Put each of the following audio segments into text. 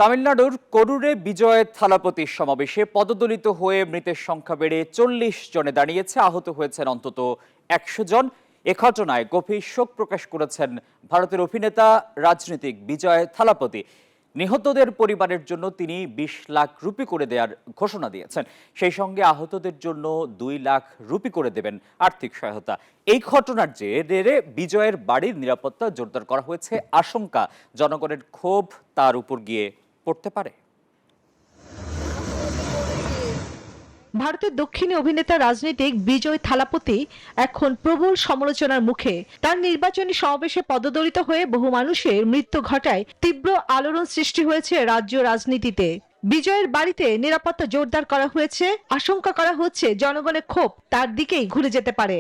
তামিলনাড়ুর করুরে বিজয় থালাপতির সমাবেশে পদদলিত হয়ে মৃতের সংখ্যা বেড়ে ৪০ জনে দাঁড়িয়েছে। আহত হয়েছেন অন্তত ১০০ জন। এ ঘটনায় গভীর শোক প্রকাশ করেছেন ভারতের অভিনেতা রাজনীতিক বিজয় থালাপতি। নিহতদের পরিবারের জন্য তিনি ২০ লাখ রুপি করে দেওয়ার ঘোষণা দিয়েছেন। সেই সঙ্গে আহতদের জন্য ২ লাখ রুপি করে দেবেন আর্থিক সহায়তা। এই ঘটনার জেরে বিজয়ের বাড়ির নিরাপত্তা জোরদার করা হয়েছে। আশঙ্কা জনগণের ক্ষোভ তার উপর গিয়ে পড়তে পারে। ভারতের দক্ষিণী অভিনেতা রাজনীতিক বিজয় থালাপতি এখন প্রবল সমালোচনার মুখে। তার নির্বাচনী সমাবেশে পদদলিত হয়ে বহু মানুষের মৃত্যু ঘটায় তীব্র আলোড়ন সৃষ্টি হয়েছে রাজ্য রাজনীতিতে। বিজয়ের বাড়িতে নিরাপত্তা জোরদার করা হয়েছে। আশঙ্কা করা হচ্ছে জনগণের ক্ষোভ তার দিকেই ঘুরে যেতে পারে।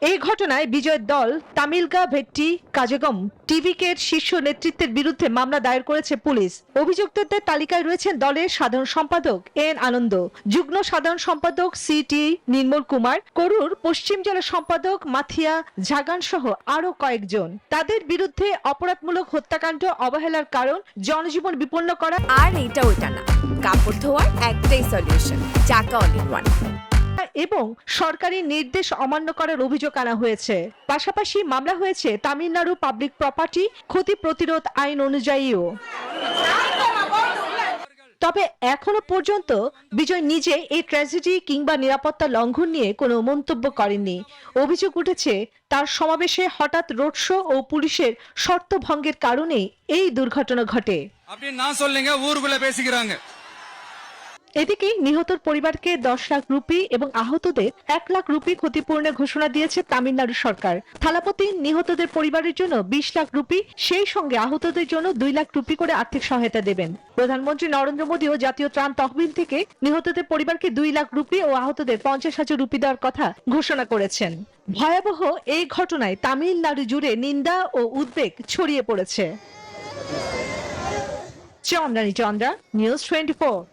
এই ঘটনায় বিজয়ের দল তামিলগা ভেট্টি কাজেগম টিভিকের শীর্ষ নেতৃত্বের বিরুদ্ধে মামলা দায়ের করেছে পুলিশ। অভিযুক্তদের তালিকায় রয়েছেন দলের সাধারণ সম্পাদক এন আনন্দ, যুগ্ম সাধারণ সম্পাদক সিটি নির্মল কুমার, করুর পশ্চিম জেলা সম্পাদক মাথিয়া ঝাগান সহ আরো কয়েকজন। তাদের বিরুদ্ধে অপরাধমূলক হত্যাকাণ্ড, অবহেলার কারণ, জনজীবন বিপন্ন করা আর এটা ওইটা না, কাপড় ধোয়ার একটাই সলিউশন, চাকা অল ইন ওয়ান এবং সরকারি নির্দেশ অমান্য করার অভিযোগ আনা হয়েছে। পাশাপাশি মামলা হয়েছে তামিলনাড়ু পাবলিক প্রপার্টি ক্ষতি প্রতিরোধ আইন অনুযায়ীও। তবে এখনো পর্যন্ত বিজয় নিজে এই ট্র্যাজেডি কিংবা নিরাপত্তা লঙ্ঘন নিয়ে কোনো মন্তব্য করেননি। অভিযোগ উঠেছে তার সমাবেশে হঠাৎ রোড শো ও পুলিশের শর্ত ভঙ্গের কারণেই এই দুর্ঘটনা ঘটে। এদিকে নিহতর পরিবারকে ১০ লাখ রুপি এবং আহতদের ১ লাখ রুপি ক্ষতিপূরণের ঘোষণা দিয়েছে তামিলনাড়ু সরকার। থালাপতি নিহতদের পরিবারের জন্য ২০ লাখ রুপি, সেই সঙ্গে আহতদের জন্য ২ লাখ রুপি করে আর্থিক সহায়তা দেবেন। প্রধানমন্ত্রী নরেন্দ্র মোদীও জাতীয় ত্রাণ তহবিল থেকে নিহতদের পরিবারকে ২ লাখ রুপি ও আহতদের ৫০,০০০ রুপি দেওয়ার কথা ঘোষণা করেছেন। ভয়াবহ এই ঘটনায় তামিলনাড়ু জুড়ে নিন্দা ও উদ্বেগ ছড়িয়ে পড়েছে। চন্দ্রানী চন্দ্রা, নিউজ 24।